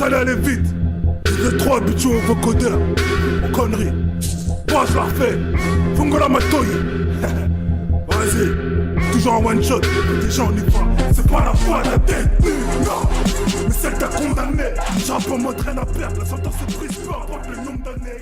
ça allait aller vite. Vous êtes trop habitués aux vocodeurs, aux conneries. Moi je la refais, Fungola Matoyi. Vas-y, toujours en one shot, déjà on y va. C'est pas la foi de la tête, non. Mais celle t'a condamné, j'ai un peu moins de rien à perdre. La sentence est prise, peu importe le nombre d'années.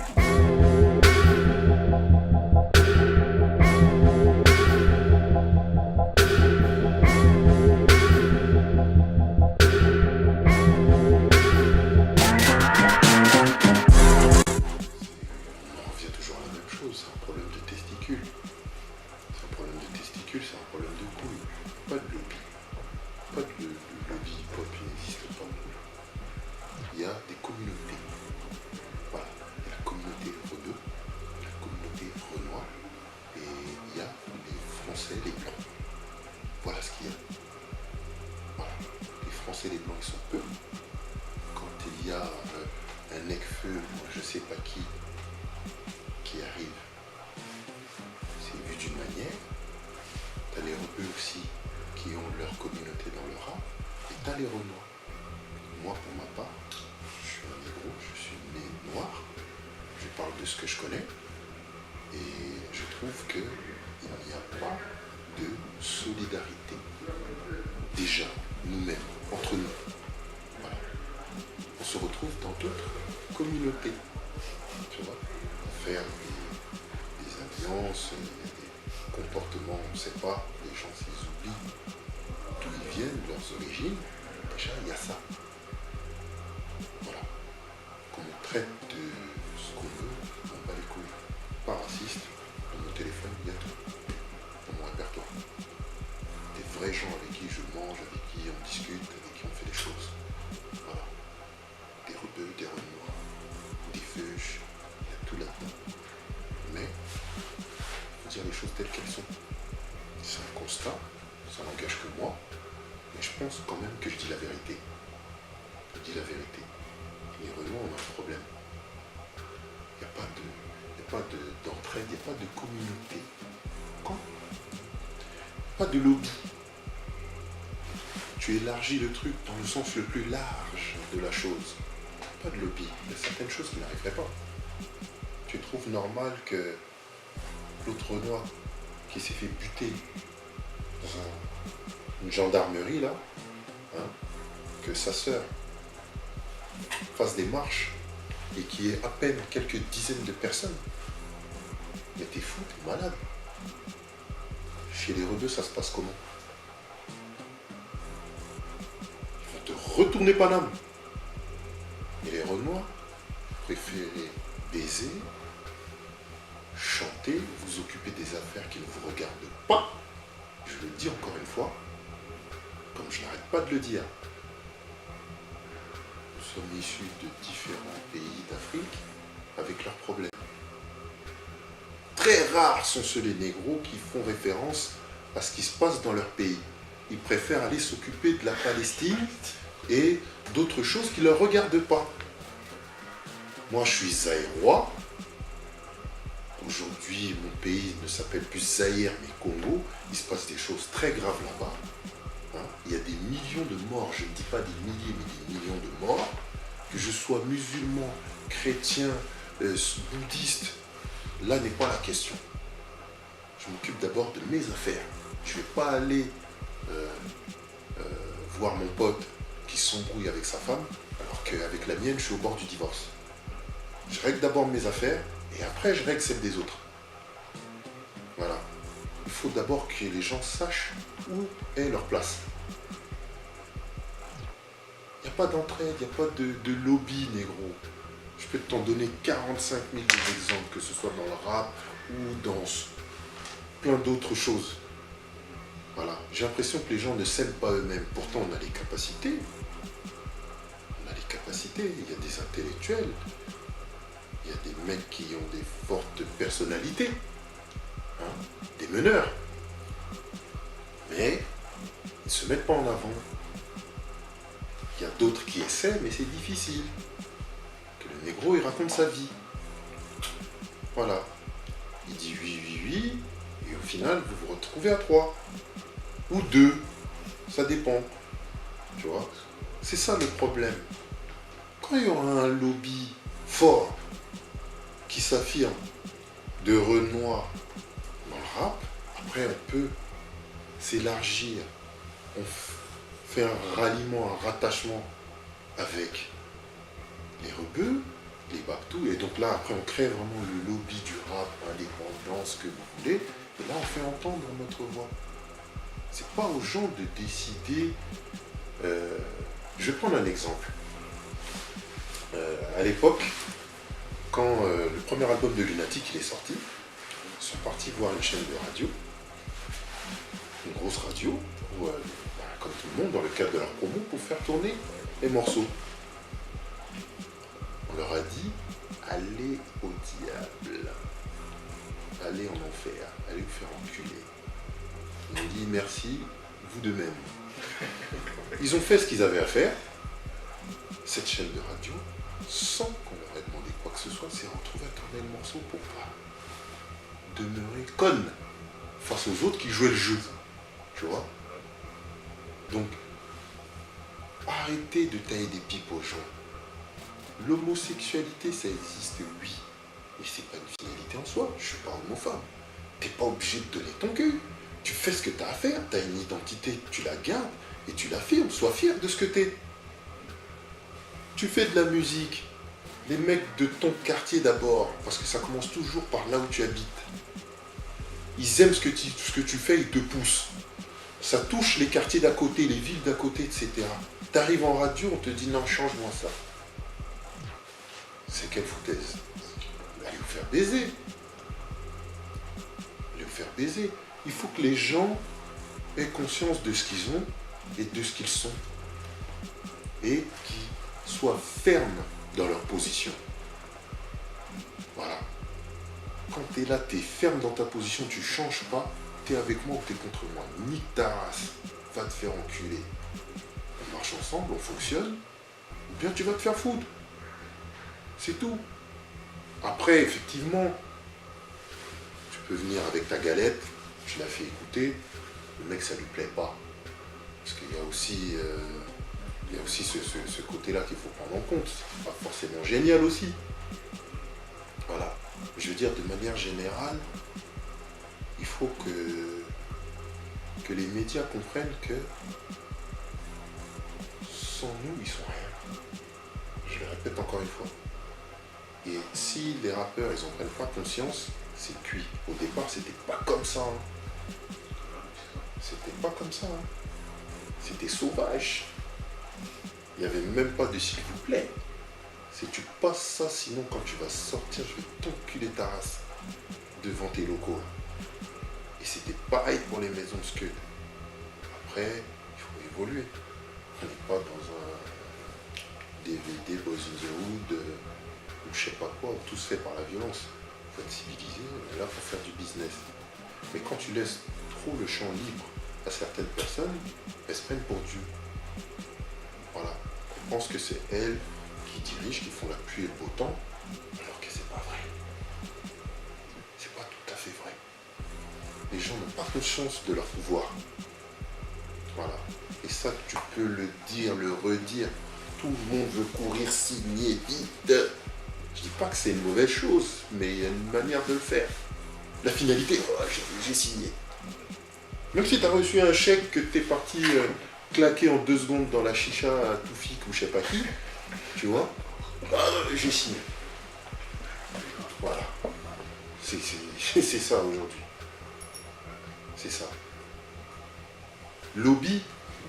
C'est un problème de testicules. C'est un problème de testicules, c'est un problème de couilles. Pas de lobby. Pas de lobby hip-hop, il n'existe pas. Il y a des communautés. Voilà. Il y a la communauté Rebeu, la communauté Renoir, et il y a les Français, les Blancs. Voilà ce qu'il y a. Voilà. Les Français, les Blancs, ils sont peu. Quand il y a un Necfeu, je sais pas qui arrive, c'est vu d'une manière. T'as les Rebeux aussi qui ont leur communauté dans le rap, et t'as les Renois. Moi, pour ma part, je suis un négro, je suis né noir, je parle de ce que je connais, et je trouve qu'il n'y a pas de solidarité. Déjà, nous-mêmes, entre nous. Voilà. On se retrouve dans d'autres communautés. Tu vois, faire des alliances, des comportements, on ne sait pas, les gens s'ils oublient d'où ils viennent, leurs origines, déjà il y a ça. Voilà. Qu'on nous traite de ce qu'on veut, on bat les couilles. Pas raciste, dans mon téléphone, il y a tout. Dans mon répertoire. Des vrais gens avec qui je mange, avec qui on discute, avec qui on fait des choses. Voilà. Des Rebeux, des Renois, des Feuches. Tout là-dedans. Mais il faut dire les choses telles qu'elles sont. C'est un constat, ça n'engage que moi, mais je pense quand même que je dis la vérité. Je dis la vérité. Les Renois ont un problème. Il n'y a pas d'entraide, il n'y a pas de communauté. Quand pas de lobby. Tu élargis le truc dans le sens le plus large de la chose. Pas de lobby. Il y a certaines choses qui n'arriveraient pas. Tu trouves normal que l'autre Renoir qui s'est fait buter dans une gendarmerie là, hein, que sa sœur fasse des marches et qu'il y ait à peine quelques dizaines de personnes? Mais t'es fou, t'es malade. Chez les Rebeux, ça se passe comment? Ils vont te retourner Paname. Et les Renois préfèrent baiser, chanter, vous occuper des affaires qui ne vous regardent pas. Je le dis encore une fois, comme je n'arrête pas de le dire. Nous sommes issus de différents pays d'Afrique avec leurs problèmes. Très rares sont ceux les négros qui font référence à ce qui se passe dans leur pays. Ils préfèrent aller s'occuper de la Palestine et d'autres choses qui ne leur regardent pas. Moi, je suis zaïrois. Aujourd'hui, mon pays ne s'appelle plus Zaïre, mais Congo. Il se passe des choses très graves là-bas. Hein, il y a des millions de morts. Je ne dis pas des milliers, mais des millions de morts. Que je sois musulman, chrétien, bouddhiste, là n'est pas la question. Je m'occupe d'abord de mes affaires. Je ne vais pas aller voir mon pote qui s'embrouille avec sa femme, alors qu'avec la mienne, je suis au bord du divorce. Je règle d'abord mes affaires, et après, je règle celles des autres. Voilà. Il faut d'abord que les gens sachent où est leur place. Il n'y a pas d'entraide, il n'y a pas de lobby négro. Je peux t'en donner 45 000 exemples, que ce soit dans le rap ou dans plein d'autres choses. Voilà. J'ai l'impression que les gens ne s'aiment pas eux-mêmes. Pourtant, on a les capacités. On a les capacités. Il y a des intellectuels. Il y a des mecs qui ont des fortes personnalités. Hein, des meneurs. Mais ils ne se mettent pas en avant. Il y a d'autres qui essaient, mais c'est difficile. Que le négro, il raconte sa vie. Voilà. Il dit oui, oui, oui, et au final, vous vous retrouvez à 3. Ou 2. Ça dépend. Tu vois? C'est ça le problème. quand il y aura un lobby fort qui s'affirme de Renoir dans le rap, après on peut s'élargir, on fait un ralliement, un rattachement avec les rebeux, les Babtou, et donc là après on crée vraiment le lobby du rap, indépendant, ce que vous voulez, et là on fait entendre notre voix. C'est pas aux gens de décider. Je vais prendre un exemple. À l'époque, quand le premier album de Lunatic il est sorti, ils sont partis voir une chaîne de radio, une grosse radio, où, comme tout le monde, dans le cadre de leur promo, pour faire tourner les morceaux. On leur a dit, allez au diable, allez en enfer, allez vous faire enculer. Ils ont dit merci, vous de même. Ils ont fait ce qu'ils avaient à faire. Cette chaîne de radio, sans qu'on leur ait demandé quoi que ce soit, s'est retrouvée à tourner le morceau pour pas demeurer conne face aux autres qui jouaient le jeu. Tu vois? Donc, arrêtez de tailler des pipes aux gens. L'homosexualité, ça existe, oui. Mais c'est pas une finalité en soi. Je suis pas homophobe. T'es pas obligé de donner ton cul. Tu fais ce que tu as à faire, tu as une identité, tu la gardes et tu l'affirmes. Sois fier de ce que tu es. Tu fais de la musique. Les mecs de ton quartier d'abord, parce que ça commence toujours par là où tu habites. Ils aiment ce que tu fais, ils te poussent. Ça touche les quartiers d'à côté, les villes d'à côté, etc. Tu arrives en radio, on te dit non, change-moi ça. C'est quelle foutaise? Allez vous faire baiser. Allez vous faire baiser. Il faut que les gens aient conscience de ce qu'ils ont et de ce qu'ils sont. Et qu'ils soient fermes dans leur position. Voilà. Quand tu es là, tu es ferme dans ta position, tu ne changes pas, tu es avec moi ou tu es contre moi. Nique ta race, va te faire enculer. On marche ensemble, on fonctionne, ou bien tu vas te faire foutre. C'est tout. Après, effectivement, tu peux venir avec ta galette, je la fais écouter, le mec ça lui plaît pas. Parce qu'il y a aussi, ce côté-là qu'il faut prendre en compte. C'est pas forcément génial aussi. Voilà. Je veux dire, de manière générale, il faut que les médias comprennent que sans nous, ils sont rien. Je le répète encore une fois. Et si les rappeurs, ils n'en prennent pas conscience, c'est cuit. Au départ, c'était pas comme ça. C'était pas comme ça. C'était sauvage. Il n'y avait même pas de s'il vous plaît. C'est tu passes ça, sinon quand tu vas sortir, je vais t'enculer ta race devant tes locaux. Et c'était pareil pour les maisons de Scud. Après, il faut évoluer. On n'est pas dans un DVD Boys in the Hood ou je sais pas quoi, où tout se fait par la violence. Il faut être civilisé, on est là pour faire du business. Mais quand tu laisses trop le champ libre à certaines personnes, elles se prennent pour Dieu. Voilà. On pense que c'est elles qui dirigent, qui font la pluie et le beau temps, alors que c'est pas vrai. C'est pas tout à fait vrai. Les gens n'ont pas conscience de leur pouvoir. Voilà. Et ça, tu peux le dire, le redire. Tout le monde veut courir, signer vite. Je dis pas que c'est une mauvaise chose, mais il y a une manière de le faire. La finalité, oh, j'ai signé. Même si tu as reçu un chèque que tu es parti claquer en 2 secondes dans la chicha à Toufik ou je sais pas qui, tu vois, j'ai signé. Voilà. C'est ça aujourd'hui. C'est ça. Lobby,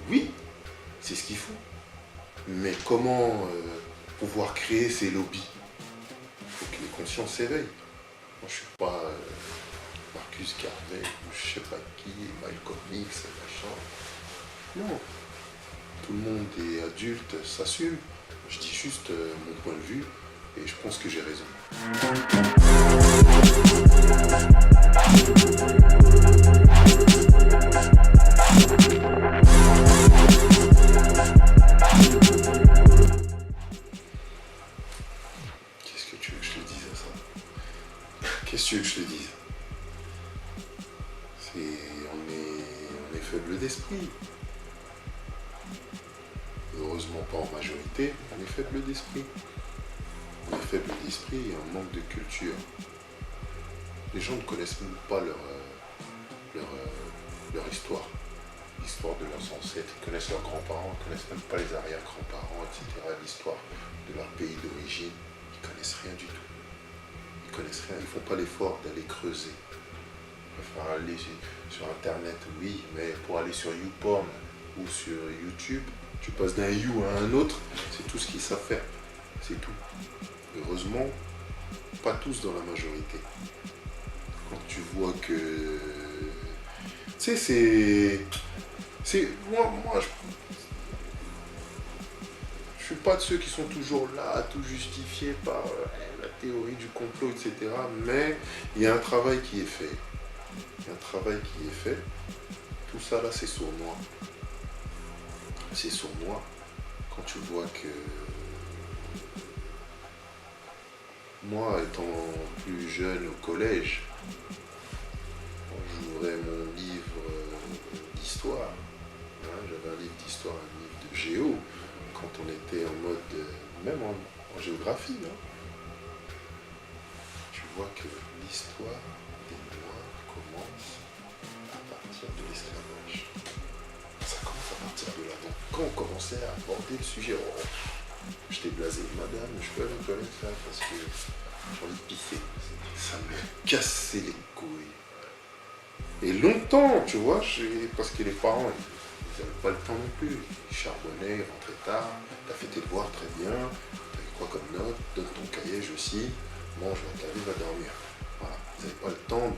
oui, c'est ce qu'il faut. Mais comment pouvoir créer ces lobbies? Il faut que les consciences s'éveillent. Moi, je suis pas Marcus Garvey, ou je sais pas qui, Malcolm X, machin. Non. Tout le monde est adulte, s'assume. Je dis juste mon point de vue et je pense que j'ai raison. Qu'est-ce que tu veux que je te dise à ça? Qu'est-ce que tu veux que je te dise? On est faible d'esprit. Heureusement malheureusement pas en majorité, on est faible d'esprit. On est faible d'esprit et on manque de culture. Les gens ne connaissent même pas leur histoire. L'histoire de leurs ancêtres, ils connaissent leurs grands-parents, ils ne connaissent même pas les arrière-grands-parents, etc. L'histoire de leur pays d'origine, ils ne connaissent rien du tout. Ils connaissent rien, ils ne font pas l'effort d'aller creuser. Ils préfèrent aller sur Internet, oui, mais pour aller sur YouPorn ou sur YouTube, tu passes d'un You à un autre, c'est tout ce qu'ils savent faire. C'est tout. Heureusement, pas tous dans la majorité. Quand tu vois que... Tu sais, moi, je suis pas de ceux qui sont toujours là, tout justifié par la théorie du complot, etc. Mais il y a un travail qui est fait. Il y a un travail qui est fait. Tout ça là, c'est sournois. C'est sournois. Quand tu vois que... Moi, étant plus jeune au collège, quand j'ouvrais mon livre d'histoire, j'avais un livre d'histoire, un livre de géo, quand on était en mode, même en géographie, tu vois que l'histoire des Noirs commence à partir de l'esclavage. Ça commence à partir de là. Donc quand on commençait à aborder le sujet, j'étais blasé, madame, je peux aller aux toilettes là parce que j'ai envie de pisser. Ça me cassait les couilles. Et longtemps, tu vois, parce que les parents, ils n'avaient pas le temps non plus. Ils charbonnaient, ils rentraient tard, t'as fait tes devoirs très bien, t'as eu quoi comme note, donne ton cahier, je aussi, mange, va te laver, va dormir. Voilà, ils n'avaient pas le temps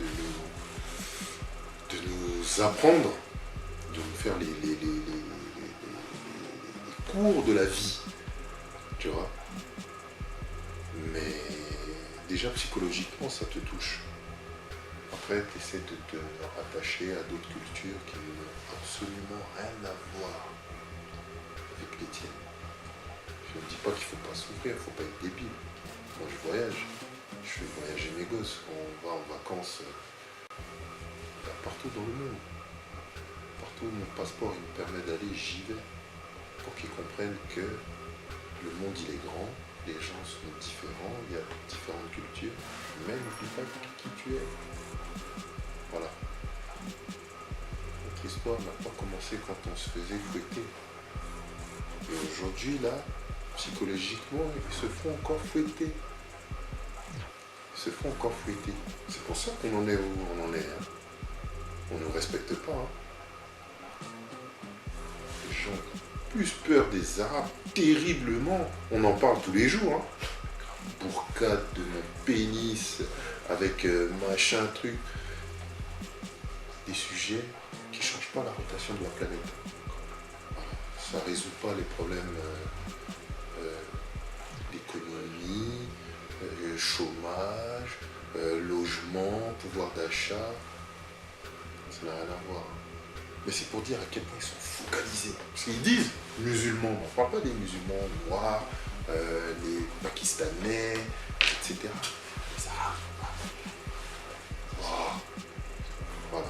de nous apprendre, de nous faire les cours de la vie, tu vois. Mais déjà psychologiquement, ça te touche. Après, tu essaies de te rattacher à d'autres cultures qui n'ont absolument rien à voir avec les tiennes. Je ne dis pas qu'il ne faut pas s'ouvrir, il ne faut pas être débile. Moi, je voyage. Je fais voyager mes gosses. On va en vacances partout dans le monde. Partout où mon passeport il me permet d'aller, j'y vais. Pour qu'ils comprennent que le monde, il est grand. Les gens sont différents, il y a différentes cultures, mais n'oublie pas qui tu es. Voilà. Notre histoire n'a pas commencé quand on se faisait fouetter. Et aujourd'hui, là, psychologiquement, ils se font encore fouetter. Ils se font encore fouetter. C'est pour ça qu'on en est où on en est. Hein. On ne respecte pas. Hein. Les gens ont plus peur des Arabes, terriblement. On en parle tous les jours. Hein. Bourcade de mon pénis, avec machin, truc. Des sujets qui ne changent pas la rotation de la planète. Ça ne résout pas les problèmes d'économie, chômage, logement, pouvoir d'achat. Ça n'a rien à voir. Mais c'est pour dire à quel point ils sont focalisés. Parce qu'ils disent musulmans, on ne parle pas des musulmans noirs, les Pakistanais, etc. Les Arabes. Oh. Voilà.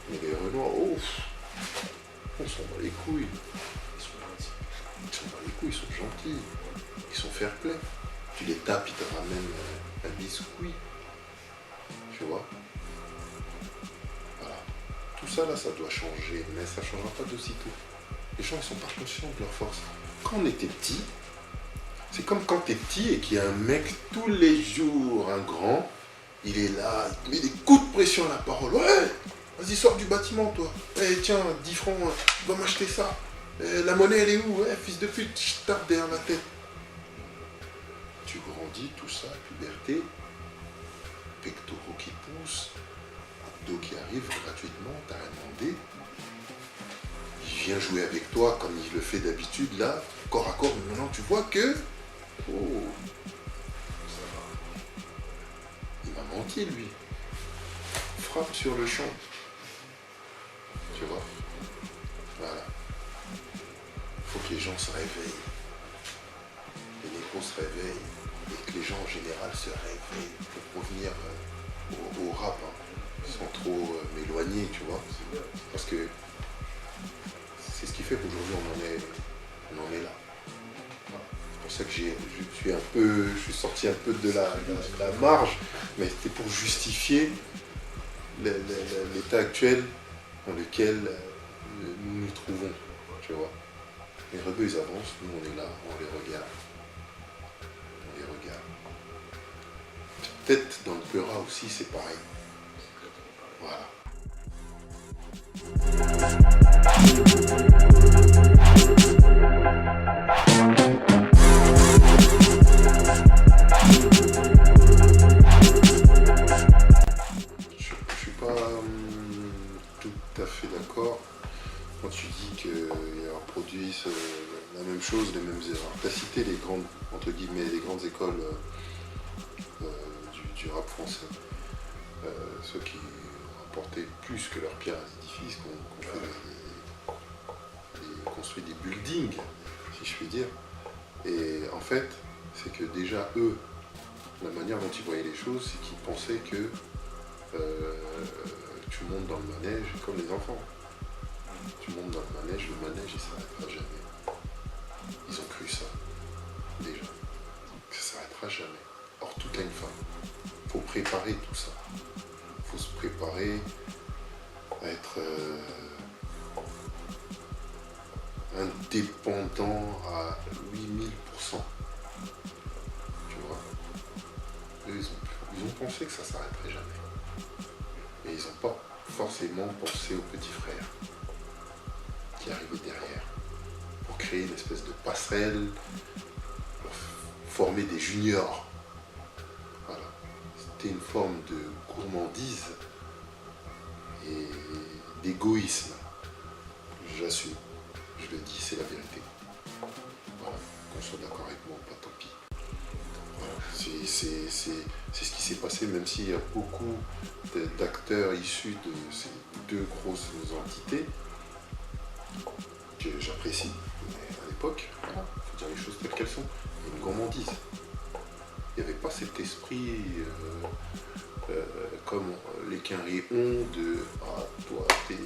Mais les Renois, on s'en bat les couilles. Ils sont gentils. Ils s'en bat les couilles, ils sont gentils. Ils sont fair play. Tu les tapes, ils te ramènent un biscuit. Tu vois? Voilà. Tout ça là, ça doit changer, mais ça ne changera pas d'aussitôt. Les gens, ils sont pas conscients de leur force. Quand on était petit, c'est comme quand tu es petit et qu'il y a un mec tous les jours, un grand, il est là, il te met des coups de pression à la parole. Ouais, vas-y, sors du bâtiment, toi. Eh, tiens, 10 francs, va m'acheter ça. La monnaie, elle est où? Ouais, fils de pute, je tape derrière la tête. Tu grandis, tout ça, puberté, pectoraux qui poussent, abdos qui arrivent gratuitement, t'as rien demandé. Il vient jouer avec toi comme il le fait d'habitude, là, corps à corps, mais maintenant tu vois que... Oh, ça va. Il m'a menti, lui. Frappe sur le champ. Tu vois? Voilà. Il faut que les gens se réveillent. Les négros se réveillent. Et que les gens en général se réveillent pour revenir au rap, hein, sans trop m'éloigner, tu vois. Parce que c'est ce qui fait qu'aujourd'hui on en est là. suis sorti un peu de la marge, mais c'était pour justifier l'état actuel dans lequel nous nous trouvons, tu vois. Les rebeux, ils avancent, nous on est là, on les regarde. On les regarde. Peut-être dans le Peura aussi, c'est pareil. Voilà. Je suis pas tout à fait d'accord quand tu dis qu'ils reproduisent la même chose, les mêmes erreurs. Tu as cité les grandes, entre guillemets, les grandes écoles du rap français. Ceux qui apporté plus que leur pierre à l'édifice, qu'on construit des buildings, si je puis dire. Et en fait, c'est que déjà eux, la manière dont ils voyaient les choses, c'est qu'ils pensaient que tu montes dans le manège comme les enfants. Tu montes dans le manège il s'arrêtera jamais. Ils ont cru ça, déjà, que ça s'arrêtera jamais. Or, tout a une fin. Il faut préparer tout ça. Il faut se préparer à être indépendant à 8000%. Tu vois. Eux, ils ont pensé que ça s'arrêterait jamais. Mais ils n'ont pas forcément pensé aux petits frères qui arrivaient derrière pour créer une espèce de passerelle, pour former des juniors. Voilà. C'était une forme de gourmandise et d'égoïsme. J'assume, je le dis, c'est la vérité. Voilà. Qu'on soit d'accord avec moi ou pas, tant pis. Voilà. C'est ce qui s'est passé, même s'il y a beaucoup d'acteurs issus de ces deux grosses entités que j'apprécie à l'époque. Voilà. Il faut dire les choses telles qu'elles sont. Il y a une gourmandise. Il n'y avait pas cet esprit comme les Quinri ont de « Ah, toi, t'es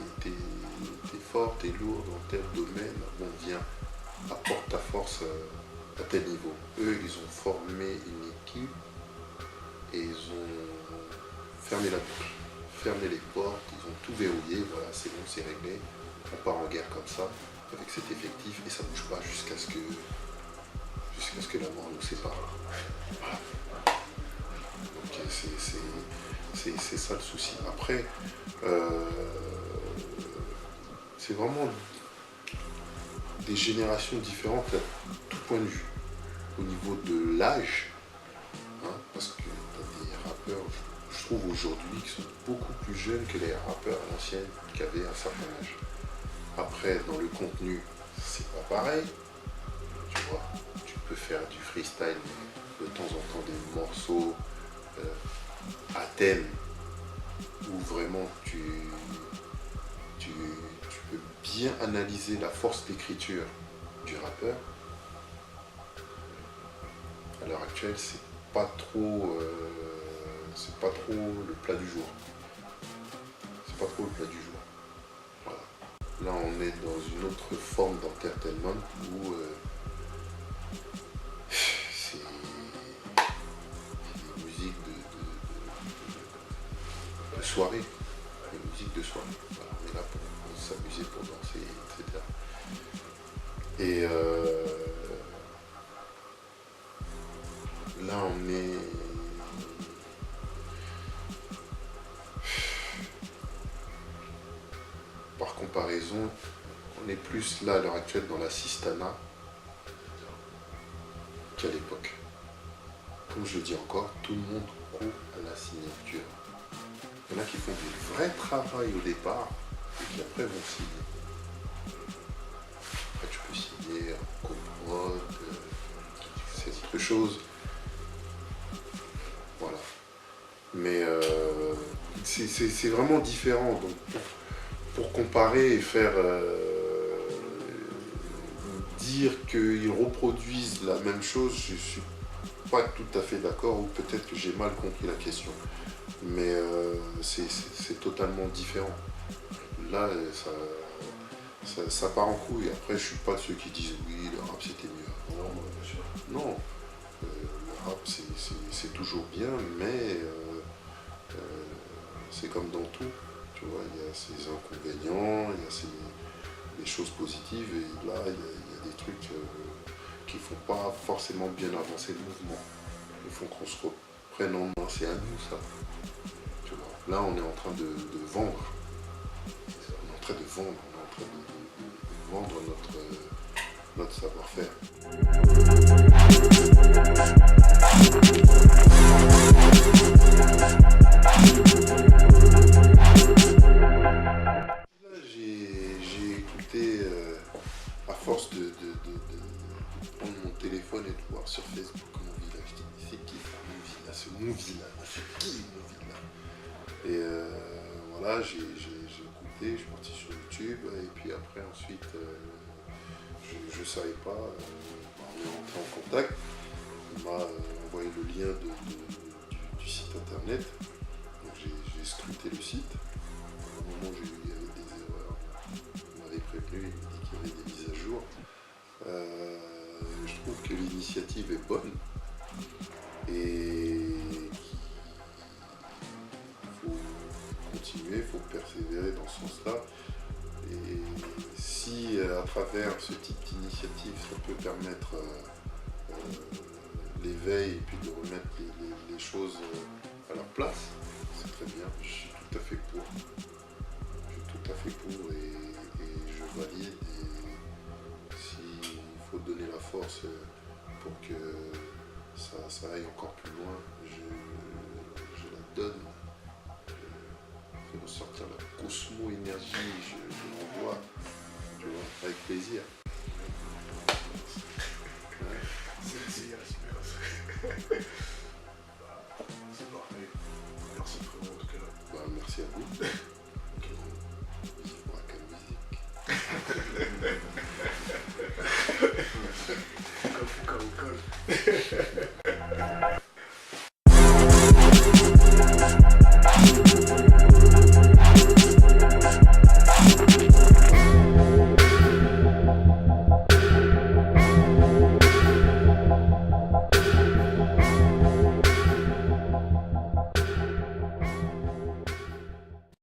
fort, t'es lourd dans tel domaine, bon, viens, apporte ta force à tel niveau. » Eux, ils ont formé une équipe et ils ont fermé la boucle, fermé les portes, ils ont tout verrouillé, voilà, c'est bon, c'est réglé. On part en guerre comme ça, avec cet effectif, et ça ne bouge pas jusqu'à ce que la mort nous sépare. Voilà. Donc c'est ça le souci. Après, c'est vraiment des générations différentes à tout point de vue. Au niveau de l'âge, hein, parce que tu as des rappeurs, je trouve aujourd'hui, qui sont beaucoup plus jeunes que les rappeurs à l'ancienne qui avaient un certain âge. Après, dans le contenu, c'est pas pareil. Tu vois, tu peux faire du freestyle, mais de temps en temps des morceaux à thème où vraiment tu peux bien analyser la force d'écriture du rappeur. À l'heure actuelle, c'est pas trop le plat du jour. C'est pas trop le plat du jour. Voilà. Là, on est dans une autre forme d'entertainment où c'est des musiques de soirée. Des musiques de soirée. Voilà, on est là pour s'amuser, pour danser, etc. Et là, on est... Par comparaison, on est plus là à l'heure actuelle dans la Sistana qu'à l'époque. Comme je le dis encore, tout le monde court à la signature. Il y en a qui font du vrai travail au départ et qui après vont signer. Après, tu peux signer en coprod, c'est autre chose. Voilà. Mais c'est vraiment différent. Donc, pour comparer et faire dire qu'ils reproduisent la même chose, je suis pas tout à fait d'accord, ou peut-être que j'ai mal compris la question. Mais c'est totalement différent. Là, ça part en couille. Après, je suis pas de ceux qui disent oui, le rap c'était mieux. Non, bien sûr. Non. frappe, c'est toujours bien, mais c'est comme dans tout. Tu vois, il y a ses inconvénients, il y a des choses positives, et là, il y a des trucs qui ne font pas forcément bien avancer le mouvement. Il faut qu'on se reprenne en main, c'est à nous ça. Tu vois. Là, on est en train de vendre. On est en train de vendre, on est en train de vendre notre savoir-faire. J'ai écouté, à force de prendre mon téléphone et de voir sur Facebook mon village, je dis, c'est qui ça, mon village, c'est qui mon village? Et voilà, j'ai écouté, je suis parti sur YouTube, et puis après ensuite, je ne savais pas, on est rentré en contact, il m'a envoyé le lien du site internet, donc j'ai scruté le site. Au moment où il y avait des erreurs, on m'avait prévenu, il m'a dit qu'il y avait des mises à jour. Je trouve que l'initiative est bonne et qu'il faut continuer, il faut persévérer dans ce sens-là. Et si à travers ce type d'initiative, ça peut permettre l'éveil et puis de remettre les choses à leur place, c'est très bien, je suis tout à fait pour. Tout à fait pour et je valide, et s'il faut donner la force pour que ça aille encore plus loin,